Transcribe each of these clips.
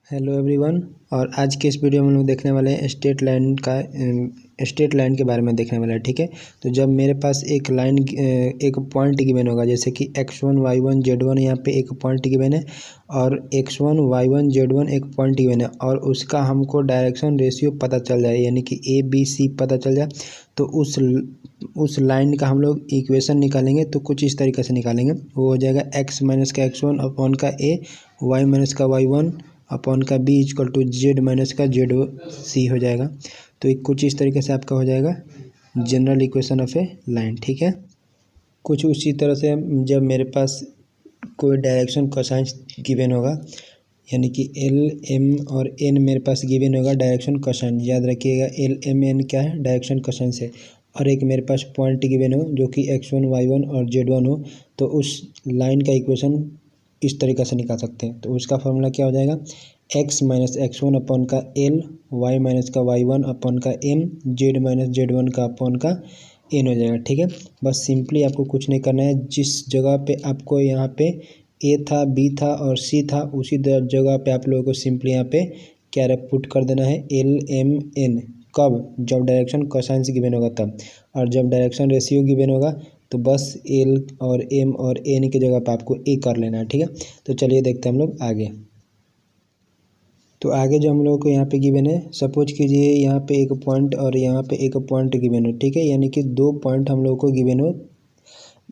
Hello everyone. और आज के इस वीडियो में हम लोग देखने वाले हैं स्ट्रेट लाइन के बारे में देखने वाले हैं। ठीक है, तो जब मेरे पास एक लाइन एक पॉइंट गिवन होगा, जैसे कि x1 y1 z1 यहाँ पे एक पॉइंट गिवन है और x1 y1 z1 एक पॉइंट गिवन है और उसका हमको डायरेक्शन रेशियो पता चल जाए, यानी कि a b c पता चल जाए, तो उस लाइन का हम लोग इक्वेशन निकालेंगे। तो कुछ इस तरीके से निकालेंगे, वो हो जाएगा x माइनस का x1 अपॉन का a, y माइनस का y1 अपॉन का b equal to Z minus का जेड सी हो जाएगा। तो एक कुछ इस तरीके से आपका हो जाएगा general equation of A line. ठीक है, कुछ उसी तरह से जब मेरे पास कोई डायरेक्शन कोसाइन गिवन होगा, यानी कि एल एम और एन मेरे पास गिवन होगा डायरेक्शन कोसाइन, याद रखिएगा एल एम एन क्या है, डायरेक्शन कोसाइन से। और एक मेरे पास पॉइंट गिवन हो जो कि x1 y1 और z1 हो, तो उस लाइन का इक्वेशन इस तरीके से निकाल सकते हैं। तो उसका फॉर्मूला क्या हो जाएगा, x माइनस x1 अपॉन का एल, y माइनस का y1 अपॉन का m, z माइनस z1 का अपॉन का n हो जाएगा। ठीक है, बस सिंपली आपको कुछ नहीं करना है, जिस जगह पे आपको यहाँ पे a था, b था और c था, उसी जगह पे आप लोगों को सिंपली यहाँ पे क्या पुट कर देना है, एल एम एन। कब? जब डायरेक्शन कोसाइंस गिवन होगा तब। और जब डायरेक्शन रेशियो गिवन होगा तो बस एल और एम और एन की जगह पर आपको ए कर लेना है। ठीक है, तो चलिए देखते हैं हम लोग आगे। तो आगे जो हम लोगों को यहाँ पे गिवन है, सपोज कीजिए यहाँ पे एक पॉइंट और यहाँ पे एक पॉइंट गिवन हो। ठीक है, यानी कि दो पॉइंट हम लोगों को गिवन हो।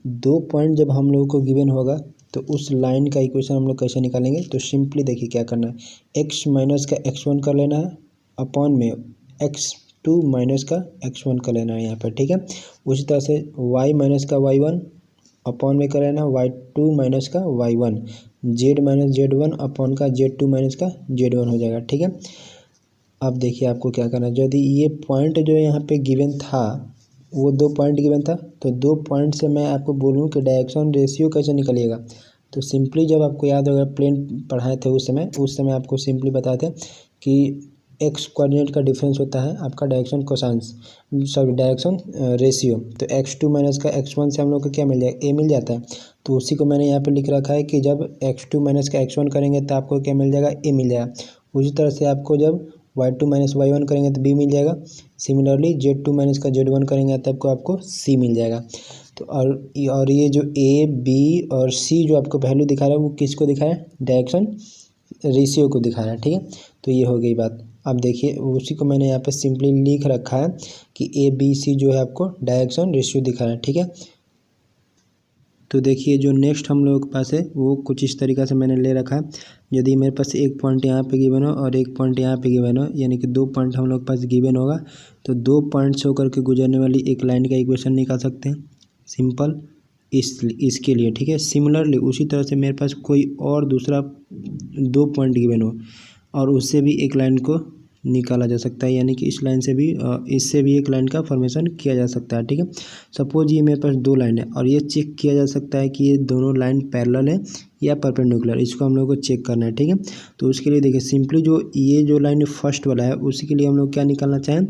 दो पॉइंट जब हम लोगों को गिवन होगा तो उस लाइन का इक्वेशन हम लोग कैसे निकालेंगे, तो सिंपली देखिए क्या करना है, एक्स माइनस का x1 कर लेना है अपॉन में x2 माइनस का x1 कर लेना है यहाँ पर। ठीक है, उसी तरह से y माइनस का y1 अपॉन में कर लेना y2 माइनस का y1, z minus z1 upon का z2 माइनस का z1 हो जाएगा। ठीक है, अब देखिए आपको क्या करना है, यदि ये पॉइंट जो यहाँ पे गिवन था वो दो पॉइंट गिवन था, तो दो पॉइंट से मैं आपको बोलूँ कि डायरेक्शन रेशियो कैसे निकलिएगा, तो सिंपली जब आपको याद होगा प्लेन पढ़ाए थे उस समय आपको सिंपली बताए थे कि एक्स कोऑर्डिनेट का डिफरेंस होता है आपका direction cosines, sorry direction ratio. तो x2 माइनस का x1 से हम लोग को क्या मिल जाएगा, a मिल जाता है। तो उसी को मैंने यहाँ पे लिख रखा है कि जब x2 माइनस का x1 करेंगे तो आपको क्या मिल जाएगा, a मिल जाएगा। उसी तरह से आपको जब y2 माइनस y1 करेंगे तो b मिल जाएगा। सिमिलरली z2 माइनस का z1 करेंगे तब आपको c मिल जाएगा। तो और ये जो a b और c जो आपको वैल्यू दिखा रहा है वो किसको दिखा रहा है, डायरेक्शन रेशियो को दिखा रहा है। ठीक है, तो ये हो गई बात। अब देखिए उसी को मैंने यहाँ पे सिंपली लिख रखा है कि ए बी सी जो है आपको डायरेक्शन रेशियो दिखा रहा है। ठीक है, तो देखिए जो नेक्स्ट हम लोगों के पास है वो कुछ इस तरीक़ा से मैंने ले रखा है। यदि मेरे पास एक पॉइंट यहाँ पे गिवन हो और एक पॉइंट यहाँ पे गिवन हो, यानी कि दो पॉइंट हम लोग के पास गिवन होगा, तो दो पॉइंट से होकर के गुजरने वाली एक लाइन का इक्वेशन निकाल सकते हैं सिंपल इसके लिए। ठीक है, सिमिलरली उसी तरह से मेरे पास कोई और दूसरा दो पॉइंट गिवन हो और उससे भी एक लाइन को निकाला जा सकता है, यानी कि इस लाइन से भी इससे भी एक लाइन का फॉर्मेशन किया जा सकता है। ठीक है, सपोज ये मेरे पास दो लाइन है और ये चेक किया जा सकता है कि ये दोनों लाइन पैरेलल है या परपेंडिकुलर, इसको हम लोग को चेक करना है। ठीक है, तो उसके लिए देखिए सिंपली जो ये जो लाइन फर्स्ट वाला है उसी के लिए हम लोग क्या निकालना चाहें,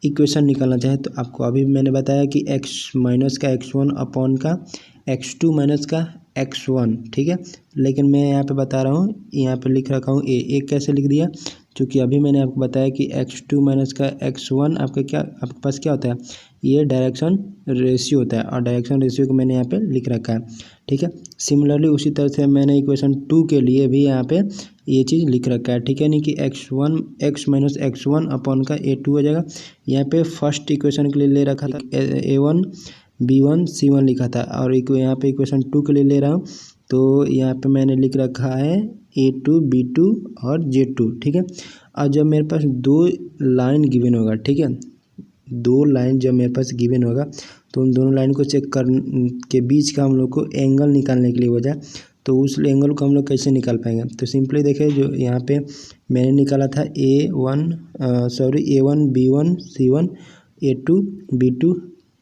इक्वेशन निकालना चाहें। तो आपको अभी मैंने बताया कि x माइनस का x1 अपॉन का x2 माइनस का x1। ठीक है, लेकिन मैं यहाँ पे बता रहा हूँ, यहाँ पे लिख रखा हूँ ए कैसे लिख दिया, क्योंकि अभी मैंने आपको बताया कि x2 माइनस का x1 आपके पास क्या होता है, ये डायरेक्शन रेशियो होता है और डायरेक्शन रेशियो को मैंने यहाँ पे लिख रखा है। ठीक है, सिमिलरली उसी तरह से मैंने इक्वेशन 2 के लिए भी यहाँ पे ये चीज़ लिख रखा है। ठीक है, नहीं कि x माइनस x1 अपॉन का a2 हो जाएगा। यहाँ पे फर्स्ट इक्वेशन के लिए ले रखा था a1 b1 c1 लिखा था और यहाँ पे इक्वेशन 2 के लिए ले रहा हूँ, तो यहाँ पे मैंने लिख रखा है a2 b2 और z2। ठीक है, और जब मेरे पास दो लाइन गिवन होगा, ठीक है, दो लाइन जब मेरे पास गिवन होगा तो उन दोनों लाइन को चेक कर के बीच का हम लोग को एंगल निकालने के लिए हो जाए, तो उस एंगल को हम लोग कैसे निकाल पाएंगे। तो सिंपली देखिए जो यहाँ पे मैंने निकाला था a1 b1 c1 a2 b2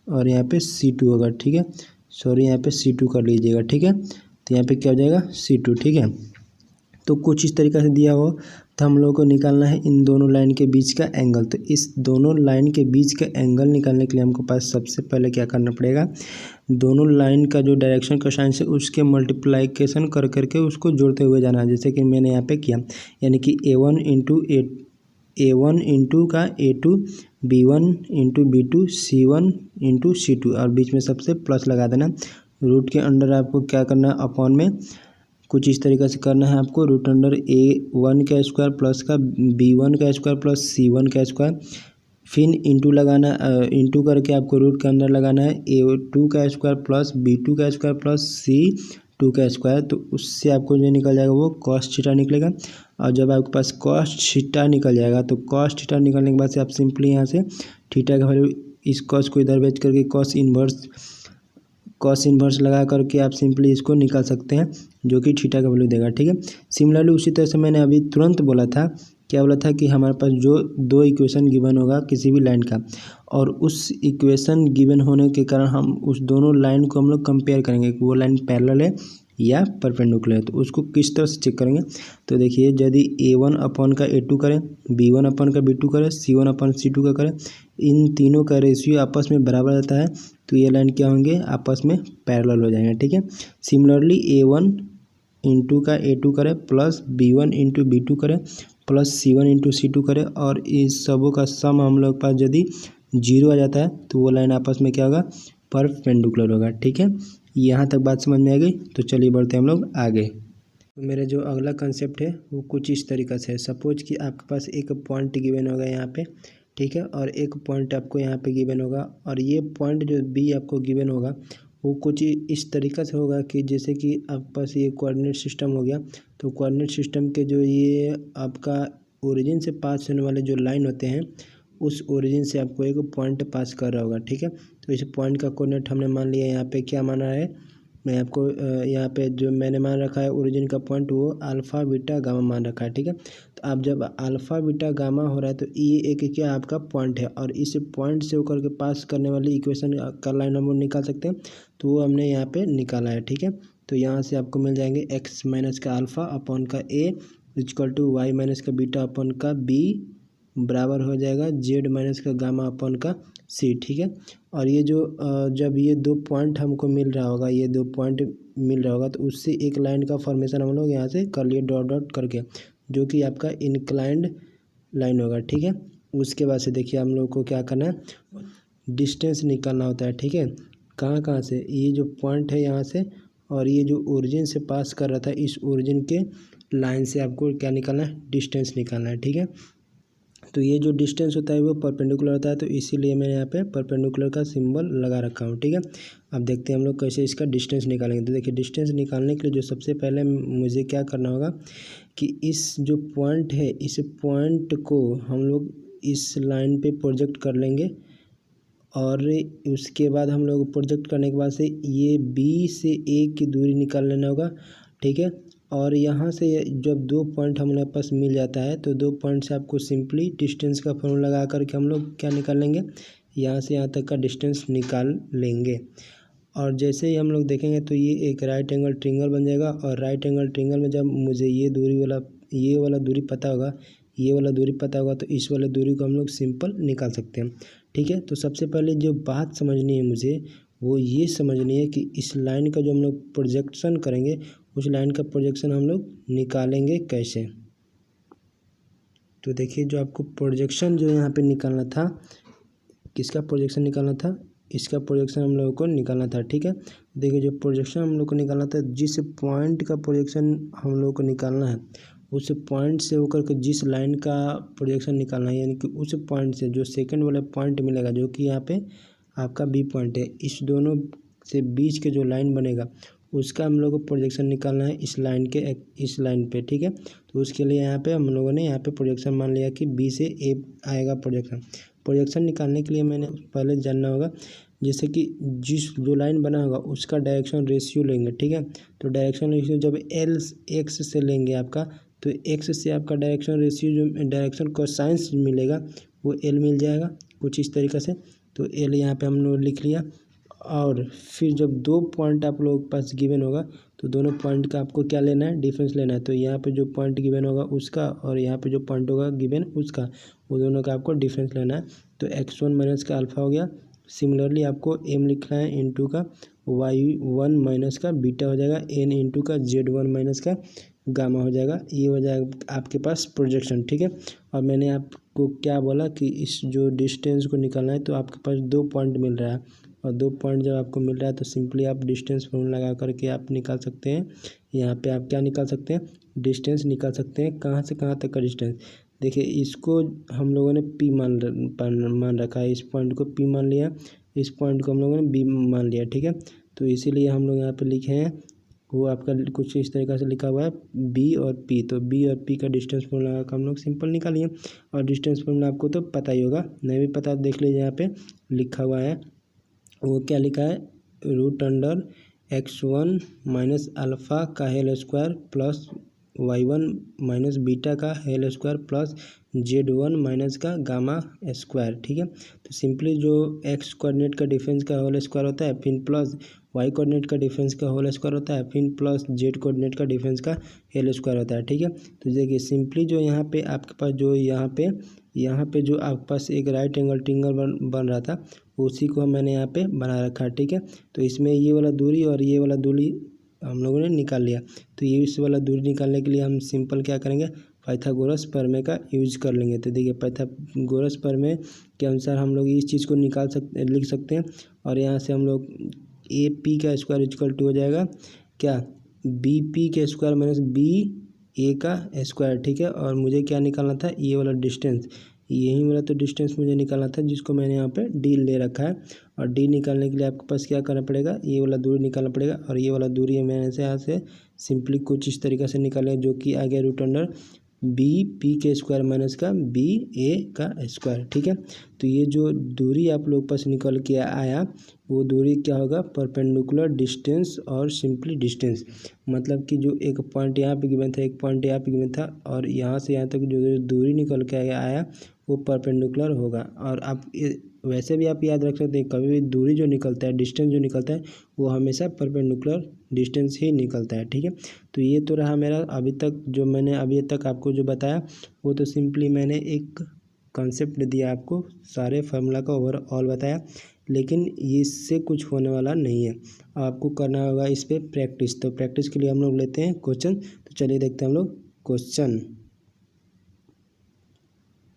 और यहाँ पे c2 होगा। ठीक है, सॉरी यहाँ पे c2 कर लीजिएगा। ठीक है, तो यहाँ पे क्या हो जाएगा c2। ठीक है, तो कुछ इस तरीक़े से दिया हो, तो हम लोग को निकालना है इन दोनों लाइन के बीच का एंगल। तो इस दोनों लाइन के बीच का एंगल निकालने के लिए हमको पास सबसे पहले क्या करना पड़ेगा, दोनों लाइन का जो डायरेक्शन कोसाइन से उसके मल्टीप्लाइकेशन कर करके उसको जोड़ते हुए जाना है, जैसे कि मैंने यहाँ पे किया। यानी कि A1 इंटू का A2, B1 into B2, C1 into C2 और बीच में सबसे प्लस लगा देना। रूट के अंडर आपको क्या करना है, अपॉन में कुछ इस तरीके से करना है आपको। रूट अंडर A1 का स्क्वायर प्लस का B1 का स्क्वायर प्लस C1 का स्क्वायर, फिर इंटू लगाना, इंटू करके आपको रूट के अंदर लगाना है A2 का स्क्वायर प्लस B2 का स्क्वायर प्लस C2 का स्क्वायर। तो उससे आपको जो निकल जाएगा वो कॉस थीटा निकलेगा। और जब आपके पास कॉस थीटा निकल जाएगा तो कॉस थीटा निकलने के बाद से आप सिंपली यहाँ से थीटा का वैल्यू, इस कॉस को इधर भेज करके कॉस इन्वर्स लगा करके आप सिंपली इसको निकाल सकते हैं, जो कि थीटा का वैल्यू देगा। ठीक है, सिमिलरली उसी तरह से मैंने अभी तुरंत बोला था, क्या बोला था कि हमारे पास जो दो इक्वेशन गिवन होगा किसी भी लाइन का, और उस इक्वेशन गिवन होने के कारण हम उस दोनों लाइन को हम लोग कंपेयर करेंगे कि वो लाइन पैरेलल है या परपेंडिकुलर है। तो उसको किस तरह से चेक करेंगे, तो देखिए यदि A1 अपॉन का A2 करें, B1 अपॉन का B2 करें, C1 अपॉन C2 का करें, इन तीनों का रेशियो आपस में बराबर रहता है, तो ये लाइन क्या होंगे, आपस में पैरेलल हो जाएंगे। ठीक है, सिमिलरली A1 इंटू का A2 करें प्लस B1 इंटू B2 करें प्लस C1 इंटू C2 करें, और इस सबों का सम हम लोग पास यदि 0 आ जाता है तो वो लाइन आपस में क्या होगा, परपेंडिकुलर होगा। ठीक है, यहाँ तक बात समझ में आ गई। तो चलिए बढ़ते हैं हम लोग आगे। तो मेरा जो अगला कंसेप्ट है वो कुछ इस तरीक़े से है। सपोज कि आपके पास एक पॉइंट गिवन होगा यहाँ पे, ठीक है, और एक पॉइंट आपको यहाँ पे गिवन होगा, और ये पॉइंट जो बी आपको गिवन होगा वो कुछ इस तरीक़ा से होगा कि जैसे कि आपके पास ये कोऑर्डिनेट सिस्टम हो गया। तो कोऑर्डिनेट सिस्टम के जो ये आपका ओरिजिन से पास होने वाले जो लाइन होते हैं, उस ओरिजिन से आपको एक पॉइंट पास कर रहा होगा। ठीक है, तो इस पॉइंट का कोऑर्डिनेट हमने मान लिया, यहाँ पे क्या माना है, मैं आपको यहाँ पे जो मैंने मान रखा है ओरिजिन का पॉइंट, वो अल्फ़ा बीटा गामा मान रखा है। ठीक है, तो आप जब अल्फ़ा बीटा गामा हो रहा है तो ये एक क्या आपका पॉइंट है, और इस पॉइंट से होकर के पास करने वाली इक्वेशन का लाइन हम निकाल सकते हैं, तो वो हमने यहाँ पे निकाला है। ठीक है, तो यहाँ से आपको मिल जाएंगे एक्स माइनस का अल्फ़ा अपॉन का ए इक्वल टू वाई माइनस का बीटा अपॉन का बी बराबर हो जाएगा जेड माइनस का गामा अपॉन का सी। ठीक है, और ये जो जब ये दो पॉइंट हमको मिल रहा होगा, ये दो पॉइंट मिल रहा होगा, तो उससे एक लाइन का फॉर्मेशन हम लोग यहाँ से कर लिए डॉट डॉट करके, जो कि आपका इंक्लाइंड लाइन होगा। ठीक है, उसके बाद से देखिए हम लोग को क्या करना है, डिस्टेंस निकालना होता है। ठीक है, कहाँ से, ये जो पॉइंट है यहाँ से, और ये जो ओरिजिन से पास कर रहा था, इस ओरिजिन के लाइन से आपको क्या निकालना है, डिस्टेंस निकालना है। ठीक है, तो ये जो डिस्टेंस होता है वो परपेंडिकुलर होता है, तो इसीलिए मैंने यहाँ पे परपेंडिकुलर का सिंबल लगा रखा हूँ। ठीक है, अब देखते हैं हम लोग कैसे इसका डिस्टेंस निकालेंगे। तो देखिए डिस्टेंस निकालने के लिए जो सबसे पहले मुझे क्या करना होगा कि इस जो पॉइंट है, इस पॉइंट को हम लोग इस लाइन पे प्रोजेक्ट कर लेंगे, और उसके बाद हम लोग प्रोजेक्ट करने के बाद से ये बी से ए की दूरी निकाल लेना होगा। ठीक है, और यहाँ से जब दो पॉइंट हम लोग पास मिल जाता है, तो दो पॉइंट से आपको सिंपली डिस्टेंस का फॉर्मूला लगा करके हम लोग क्या निकाल लेंगे, यहाँ से यहाँ तक का डिस्टेंस निकाल लेंगे। और जैसे ही हम लोग देखेंगे तो ये एक राइट एंगल ट्रायंगल बन जाएगा, और राइट एंगल ट्रायंगल में जब मुझे ये वाला दूरी पता होगा, ये वाला दूरी पता होगा, तो इस वाले दूरी को हम लोग सिंपल निकाल सकते हैं। ठीक है, तो सबसे पहले जो बात समझनी है मुझे, वो ये समझनी है कि इस लाइन का जो हम लोग प्रोजेक्शन करेंगे, उस लाइन का प्रोजेक्शन हम लोग निकालेंगे कैसे। तो देखिए जो आपको प्रोजेक्शन जो यहाँ पे निकालना था, किसका प्रोजेक्शन निकालना था, इसका प्रोजेक्शन हम लोगों को निकालना था। ठीक है, देखिए जो प्रोजेक्शन हम लोग को निकालना था, जिस पॉइंट का प्रोजेक्शन हम लोग को निकालना है, उस पॉइंट से होकर के जिस लाइन का प्रोजेक्शन निकालना है, यानी कि उस पॉइंट से जो सेकंड वाला पॉइंट मिलेगा, जो कि यहाँ पे आपका बी पॉइंट है, इस दोनों से बीच के जो लाइन बनेगा, उसका हम लोग को प्रोजेक्शन निकालना है इस लाइन पे। ठीक है, तो उसके लिए यहाँ पे हम लोगों ने यहाँ पे प्रोजेक्शन मान लिया कि बी से ए आएगा प्रोजेक्शन निकालने के लिए मैंने पहले जानना होगा, जैसे कि जिस जो लाइन बना होगा उसका डायरेक्शन रेशियो लेंगे। ठीक है, तो डायरेक्शन रेशियो जब एल एक्स से लेंगे आपका, तो एक्स से आपका डायरेक्शन रेशियो जो डायरेक्शन कोसाइंस मिलेगा वो एल मिल जाएगा कुछ इस तरीके से। तो एल यहाँ पे हम लोग लिख लिया, और फिर जब दो पॉइंट आप लोगों के पास गिवन होगा तो दोनों पॉइंट का आपको क्या लेना है, डिफरेंस लेना है। तो यहाँ पे जो पॉइंट गिवन होगा उसका और यहाँ पे जो पॉइंट होगा गिवन उसका, वो दोनों का आपको डिफरेंस लेना है। तो x1 माइनस का अल्फ़ा हो गया। सिमिलरली आपको m लिखना है इंटू का y1 माइनस का बीटा हो जाएगा, n इंटू का z1 माइनस का गामा हो जाएगा। ये हो जाएगा आपके पास प्रोजेक्शन, ठीक है। और मैंने आपको क्या बोला कि इस जो डिस्टेंस को निकालना है तो आपके पास दो पॉइंट मिल रहा है, और दो पॉइंट जब आपको मिल रहा है तो सिंपली आप डिस्टेंस फॉर्मूला लगा करके आप निकाल सकते हैं। यहाँ पे आप क्या निकाल सकते हैं, डिस्टेंस निकाल सकते हैं। कहाँ से कहाँ तक का डिस्टेंस, देखिए इसको हम लोगों ने P मान रखा है, इस पॉइंट को P मान लिया, इस पॉइंट को हम लोगों ने B मान लिया, ठीक है। तो इसीलिए हम लोग यहाँ पे लिखे हैं, वो आपका कुछ इस तरीक़ा से लिखा हुआ है B और P। तो B और P का डिस्टेंस फॉर्मूला लगा कर हम लोग सिंपल निकालिए। और डिस्टेंस फॉर्मूला आपको तो पता ही होगा, नहीं भी पता देख लीजिए, यहाँ पे लिखा हुआ है। वो क्या लिखा है, √x1 माइनस अल्फ़ा का whole square plus y1 minus beta का whole square plus z1 minus का गामा स्क्वायर, ठीक है। तो सिंपली जो x कोऑर्डिनेट का डिफरेंस का होल स्क्वायर होता है, फिर प्लस y कोऑर्डिनेट का डिफरेंस का होल स्क्वायर होता है, फिर प्लस z कोऑर्डिनेट का डिफरेंस का होल स्क्वायर होता है, ठीक है। तो देखिए सिंपली जो यहाँ पे आपके पास जो यहाँ पे जो आपके पास एक राइट एंगल ट्रायंगल बन रहा था, उसी को मैंने यहाँ पे बना रखा है, ठीक है। तो इसमें ये वाला दूरी और ये वाला दूरी हम लोगों ने निकाल लिया। तो ये इस वाला दूरी निकालने के लिए हम सिंपल क्या करेंगे, पाइथागोरस प्रमेय का यूज कर लेंगे। तो देखिए पाइथागोरस प्रमेय के अनुसार हम लोग इस चीज़ को लिख सकते हैं। और यहाँ से हम लोग ए पी का स्क्वायर इक्वल टू हो जाएगा क्या, बी पी के स्क्वायर माइनस बी ए का स्क्वायर, ठीक है। और मुझे क्या निकालना था, ये वाला डिस्टेंस, यही वाला तो डिस्टेंस मुझे निकालना था, जिसको मैंने यहाँ पे डी ले रखा है। और डी निकालने के लिए आपके पास क्या करना पड़ेगा, ये वाला दूरी निकालना पड़ेगा। और ये वाला दूरी है मैंने से यहाँ से सिंपली कुछ इस तरीक़े से निकालें, जो कि आ गया √अंडर बी पी के स्क्वायर माइनस का बी ए का स्क्वायर, ठीक है। तो ये जो दूरी आप लोग पास निकल के आया, वो दूरी क्या होगा, परपेंडिकुलर डिस्टेंस और सिंपली डिस्टेंस। मतलब कि जो एक पॉइंट यहाँ पे गिवन था, एक पॉइंट यहाँ पे गिवन था, और यहाँ से यहाँ तक जो दूरी निकल के आया वो परपेंडिकुलर होगा। और आप वैसे भी आप याद रख सकते हैं, कभी भी दूरी जो निकलता है, डिस्टेंस जो निकलता है, वो हमेशा परपेंडिकुलर डिस्टेंस ही निकलता है, ठीक है। तो ये तो रहा मेरा अभी तक जो मैंने अभी तक आपको जो बताया, वो तो सिंपली मैंने एक कॉन्सेप्ट दिया आपको, सारे फार्मूला का ओवरऑल बताया, लेकिन इससे कुछ होने वाला नहीं है। आपको करना होगा इस पर प्रैक्टिस। तो प्रैक्टिस के लिए हम लोग लेते हैं क्वेश्चन। तो चलिए देखते हैं हम लोग क्वेश्चन।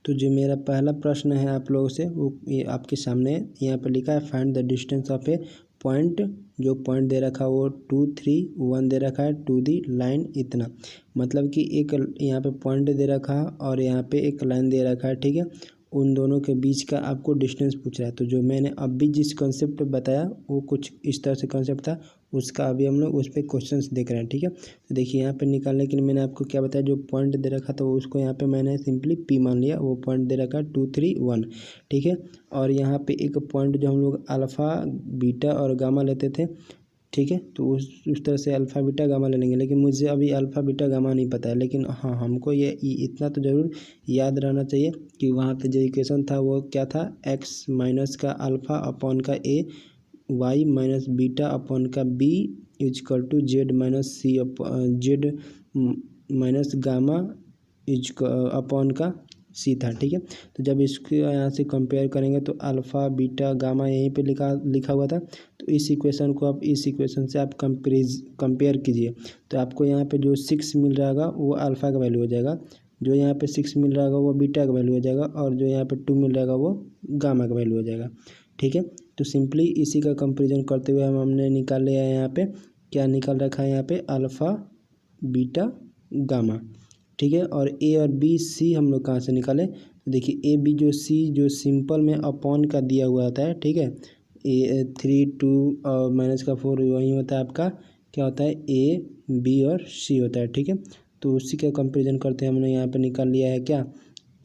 तो जो मेरा पहला प्रश्न है आप लोगों से, वो ये आपके सामने यहाँ पर लिखा है, find the distance of A point. जो पॉइंट दे रखा है वो 2, 3, 1 दे रखा है टू दी लाइन इतना। मतलब कि एक यहाँ पे पॉइंट दे रखा है और यहाँ पे एक लाइन दे रखा है, ठीक है। उन दोनों के बीच का आपको डिस्टेंस पूछ रहा है। तो जो मैंने अभी जिस कॉन्सेप्ट बताया वो कुछ इस तरह से कॉन्सेप्ट था, उसका अभी हम लोग उस पर क्वेश्चंस देख रहे हैं, ठीक है। तो देखिए यहाँ पे निकालने के लिए मैंने आपको क्या बताया, जो पॉइंट दे रखा था उसको यहाँ पे मैंने सिंपली पी मान लिया। वो पॉइंट दे रखा 2, 3, 1, ठीक है। और यहाँ पे एक पॉइंट जो हम लोग अल्फ़ा बीटा और गामा लेते थे, ठीक है। तो उस तरह से अल्फ़ा बीटा गामा ले लेंगे, लेकिन मुझे अभी अल्फ़ा बीटा गामा नहीं पता है। लेकिन हाँ, हमको ये इतना तो ज़रूर याद रहना चाहिए कि वहाँ पे जो इक्वेशन था वो क्या था, एक्स माइनस का अल्फ़ा अपॉन का A, Y minus beta upon का B equal to Z minus C Z minus gamma upon का सी था, ठीक है। तो जब इसको यहाँ से कंपेयर करेंगे तो अल्फ़ा बीटा गामा यहीं पे लिखा हुआ था। तो इस इक्वेशन को आप इस इक्वेशन से आप कंपेयर कीजिए। तो आपको यहाँ पे जो 6 मिल रहा होगा वो अल्फ़ा का वैल्यू हो जाएगा, जो यहाँ पे 6 मिल रहा होगा वो बीटा का वैल्यू हो जाएगा, और जो यहाँ पे 2 मिल रहा होगा वो गामा का वैल्यू हो जाएगा, ठीक है। तो सिंपली इसी का कंपेरिजन करते हुए हमने निकाल लिया है, यहाँ पे क्या निकाल रखा है, यहाँ पे अल्फ़ा बीटा गामा, ठीक है। और ए और बी सी हम लोग कहाँ से निकालें, तो देखिए ए बी जो सी जो सिंपल में अपॉन का दिया हुआ होता है, ठीक है। 3, 2 और माइनस का 4 वही होता है आपका, क्या होता है, ए बी और सी होता है, ठीक है। तो उसी का कंपेरिजन करते हैं, हमने यहाँ पे निकाल लिया है क्या,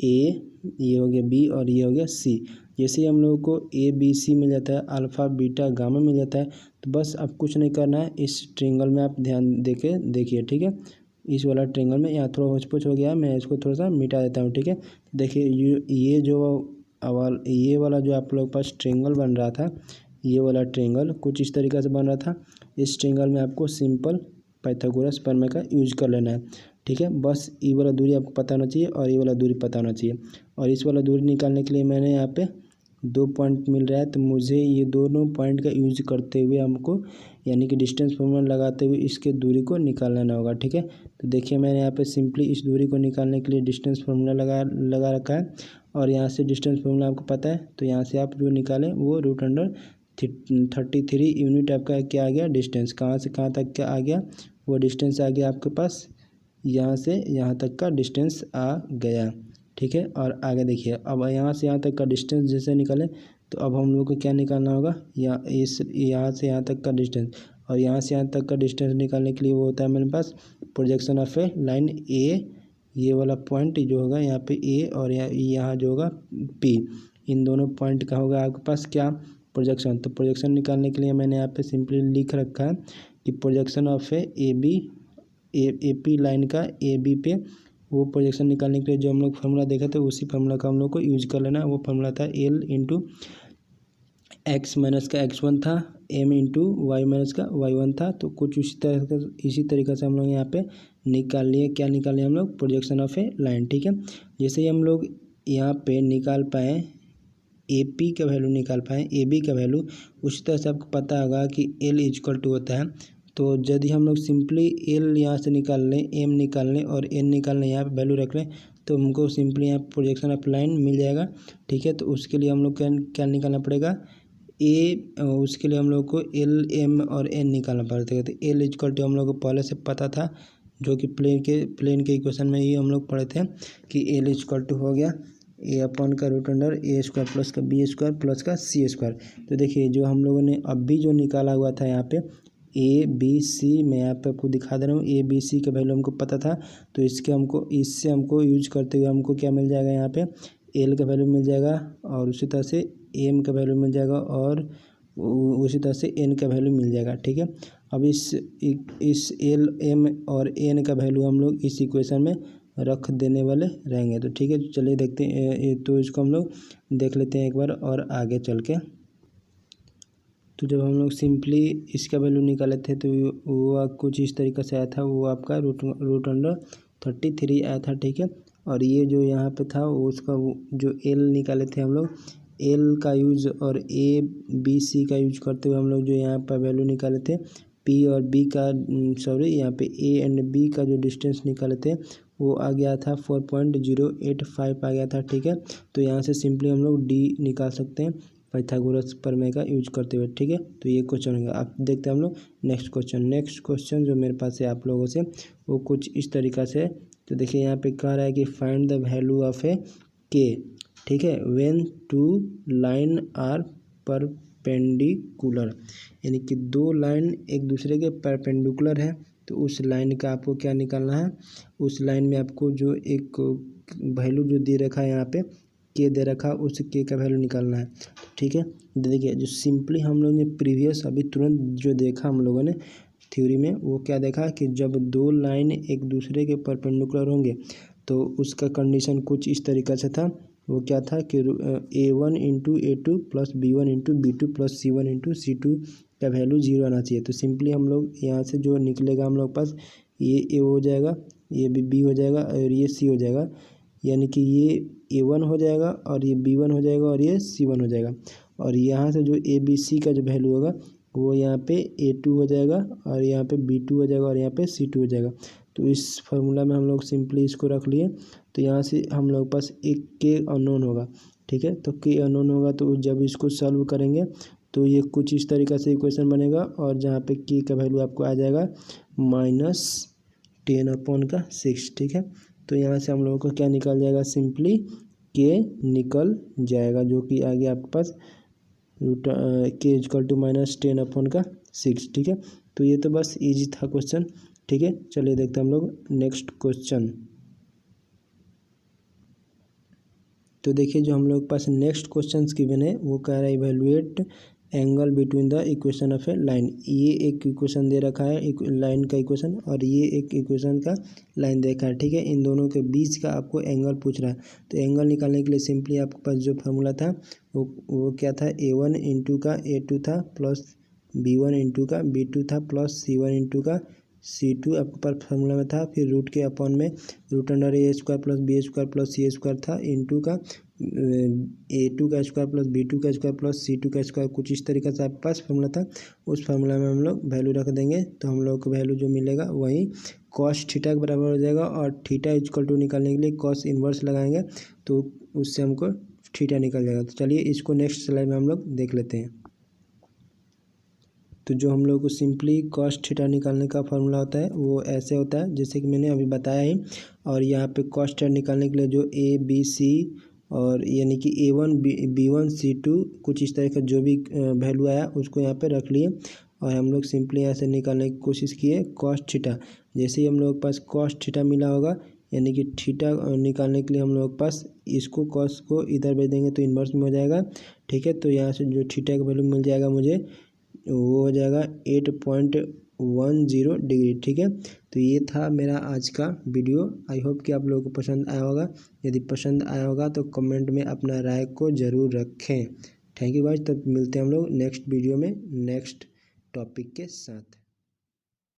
ए, ये हो गया बी और ये हो गया सी। जैसे ही हम लोगों को ए बी सी मिल जाता है, अल्फ़ा बीटा गामा मिल जाता है, तो बस अब कुछ नहीं करना है, इस ट्रायंगल में आप ध्यान देके देखिए, ठीक है। इस वाला ट्रायंगल में यहाँ थोड़ा होच-पोच हो गया है, मैं इसको थोड़ा सा मिटा देता हूँ, ठीक है। देखिए ये वाला जो आप लोग के पास ट्रायंगल बन रहा था, ये वाला ट्रायंगल कुछ इस तरीके से बन रहा था। इस ट्रायंगल में आपको सिंपल पाइथागोरस प्रमेय का यूज कर लेना है, ठीक है। बस ये वाला दूरी आपको पता होना चाहिए और ये वाला दूरी पता होना चाहिए। और इस वाला दूरी निकालने के लिए मैंने यहाँ पे 2 पॉइंट मिल रहा है, तो मुझे ये दोनों पॉइंट का यूज करते हुए हमको यानी कि डिस्टेंस फॉर्मूला लगाते हुए इसके दूरी को निकालना होगा, ठीक है। तो देखिए मैंने यहाँ पे सिंपली इस दूरी को निकालने के लिए डिस्टेंस फॉर्मूला लगा रखा है और यहाँ से डिस्टेंस फॉर्मूला आपको पता है, तो यहाँ से आप जो निकालें वो √33 यूनिट आपका क्या आ गया, डिस्टेंस। कहाँ से कहाँ तक क्या आ गया, वो डिस्टेंस आ गया आपके पास, यहाँ से यहाँ तक का डिस्टेंस आ गया, ठीक है। और आगे देखिए, अब यहाँ से यहाँ तक का डिस्टेंस जैसे निकालें, तो अब हम लोग को क्या निकालना होगा, यहाँ से यहाँ तक का डिस्टेंस, और यहाँ से यहाँ तक का डिस्टेंस निकालने के लिए वो होता है मेरे पास प्रोजेक्शन ऑफ ए लाइन ए, ये वाला पॉइंट जो होगा यहाँ पे ए और यहाँ जो होगा पी, इन दोनों पॉइंट का होगा आपके पास क्या, प्रोजेक्शन। तो प्रोजेक्शन निकालने के लिए मैंने यहाँ पे सिंपली लिख रखा है कि projection of A P line का ए बी पे, वो प्रोजेक्शन निकालने के लिए जो हम लोग फार्मूला देखा था उसी फार्मूला का हम लोग को यूज कर लेना। वो फार्मूला था L इंटू एक्स माइनस का x1 था, m इंटू वाई माइनस का y1 था। तो कुछ इसी तरीक़े से हम लोग यहाँ पे निकाल लिए, क्या निकाल लिए हम लोग, प्रोजेक्शन ऑफ ए लाइन, ठीक है। जैसे ही हम लोग यहाँ पे निकाल पाए ए पी का वैल्यू निकाल पाए ए बी का वैल्यू, उसी तरह से आपको पता होगा कि L इक्वल टू होता है, तो यदि हम लोग सिंपली L यहाँ से निकाल लें, M निकाल लें और N निकाल लें, यहाँ पे वैल्यू रख लें, तो हमको सिंपली यहाँ प्रोजेक्शन ऑफ लाइन मिल जाएगा, ठीक है। तो उसके लिए हम लोग क्या निकालना पड़ेगा, उसके लिए हम लोग को L M और N निकालना पड़ता है। तो L इक्वल टू हम लोग को पहले से पता था, जो कि प्लेन के इक्वेशन में ही हम लोग पढ़े थे कि L इक्वल टू हो गया A/√A² प्लस का B² प्लस का C²। तो देखिए जो हम लोगों ने अभी जो निकाला हुआ था यहाँ पे ABC, मैं यहाँ पे आपको दिखा दे रहा हूँ, ABC का वैल्यू हमको पता था, तो इससे हमको यूज करते हुए हमको क्या मिल जाएगा, यहाँ पे L का वैल्यू मिल जाएगा और उसी तरह से M का वैल्यू मिल जाएगा और उसी तरह से N का वैल्यू मिल जाएगा, ठीक है। अब इस L M और N का वैल्यू हम लोग इस इक्वेशन में रख देने वाले रहेंगे, तो ठीक है। चलिए देखते हैं, तो इसको हम लोग देख लेते हैं एक बार और आगे चल के। तो जब हम लोग सिंपली इसका वैल्यू निकाले थे तो वो कुछ इस तरीके से आया था, वो आपका √33 आया था, ठीक है। और ये जो यहाँ पे था वो उसका जो L निकाले थे हम लोग, L का यूज और ABC का यूज करते हुए हम लोग जो यहाँ पर वैल्यू निकाले थे P और B का, यहाँ पे A एंड B का जो डिस्टेंस निकाले थे वो आ गया था 4.085 आ गया था, ठीक है। तो यहाँ से सिंपली हम लोग D निकाल सकते हैं पाइथागोरस प्रमेय का यूज करते हुए, ठीक है। तो ये क्वेश्चन होगा। आप देखते हैं हम लोग नेक्स्ट क्वेश्चन जो मेरे पास है आप लोगों से, वो कुछ इस तरीक़ा से। तो देखिए यहाँ पे कह रहा है कि find the value of A K, ठीक है, when two line are perpendicular, यानी कि दो लाइन एक दूसरे के परपेंडिकुलर है, तो उस लाइन का आपको क्या निकालना है, उस लाइन में आपको जो एक वैल्यू जो दे रखा है यहाँ पे के दे रखा, उस के का वैल्यू निकालना है, ठीक है। देखिए जो सिंपली हम लोग ने प्रीवियस अभी तुरंत जो देखा हम लोगों ने थ्योरी में, वो क्या देखा कि जब दो लाइन एक दूसरे के परपेंडिकुलर होंगे तो उसका कंडीशन कुछ इस तरीक़ा से था। वो क्या था कि A1 into A2 plus B1 into B2 plus C1 into C2 का वैल्यू 0 आना चाहिए। तो सिंपली हम लोग यहाँ से जो निकलेगा हम लोग पास, ये A हो जाएगा, ये B हो जाएगा और ये C हो जाएगा, यानी कि ये A1 हो जाएगा और ये B1 हो जाएगा और ये C1 हो जाएगा। और यहाँ से जो ABC का जो वैल्यू होगा वो यहाँ पे A2 हो जाएगा और यहाँ पे B2 हो जाएगा और यहाँ पे C2 हो जाएगा। तो इस फार्मूला में हम लोग सिंपली इसको रख लिए। तो यहाँ से हम लोग पास एक के अननोन होगा, ठीक है। तो के अननोन होगा तो जब इसको सॉल्व करेंगे तो ये कुछ इस तरीक़े से इक्वेशन बनेगा, और जहाँ पे के का वैल्यू आपको आ जाएगा -10/6, ठीक है। तो यहाँ से हम लोगों को क्या निकल जाएगा, सिंपली के निकल जाएगा, जो कि आ गया आपके पास के इक्वल टू -10/6, ठीक है। तो ये तो बस इजी था क्वेश्चन, ठीक है। चलिए देखते हैं हम लोग नेक्स्ट क्वेश्चन। तो देखिए जो हम लोग के पास नेक्स्ट क्वेश्चन गिवन है वो कह रहा है evaluate angle between the equation of A line. ये एक इक्वेशन दे रखा है, एक लाइन का इक्वेशन, और ये एक इक्वेशन का लाइन देखा है, ठीक है। इन दोनों के बीच का आपको एंगल पूछ रहा है। तो एंगल निकालने के लिए सिंपली आपके पास जो फार्मूला था वो क्या था, A1 इंटू का A2 था प्लस B1 इंटू का B2 था प्लस C1 इंटू का C2 आपके पास फॉर्मूला में था। फिर रूट के अपॉन में root under a square plus b square plus c square था इंटू का A2 का स्क्वायर प्लस B2 का स्क्वायर प्लस C2 का स्क्वायर, कुछ इस तरीके से आपके पास फॉर्मूला था। उस फार्मूला में हम लोग वैल्यू रख देंगे तो हम लोग को वैल्यू जो मिलेगा वही कॉस थीटा के बराबर हो जाएगा। और थीटा इक्वल टू निकालने के लिए कॉस इन्वर्स लगाएंगे तो उससे हमको थीटा निकल जाएगा। तो चलिए इसको नेक्स्ट स्लाइड में हम लोग देख लेते हैं। तो जो हम लोग को सिंपली कॉस थीटा निकालने का फॉर्मूला होता है वो ऐसे होता है जैसे कि मैंने अभी बताया ही। और यहाँ पे कॉस थीटा निकालने के लिए जो A B C और यानी कि A1 B1 C2 कुछ इस तरह का जो भी वैल्यू आया उसको यहाँ पे रख लिए और हम लोग सिंपली यहाँ से निकालने की कोशिश किए कॉस थीटा। जैसे ही हम लोग के पास कॉस थीटा मिला होगा यानी कि थीटा निकालने के लिए हम लोग के पास इसको कॉस को इधर भेज देंगे तो इन्वर्स में हो जाएगा। ठीक है, तो यहाँ से जो थीटा का वैल्यू मिल जाएगा मुझे वो हो जाएगा 8.10 डिग्री। ठीक है, तो ये था मेरा आज का वीडियो। आई होप कि आप लोगों को पसंद आया होगा। यदि पसंद आया होगा तो कमेंट में अपना राय को ज़रूर रखें। थैंक यू गाइस, तब मिलते हैं हम लोग नेक्स्ट वीडियो में नेक्स्ट टॉपिक के साथ।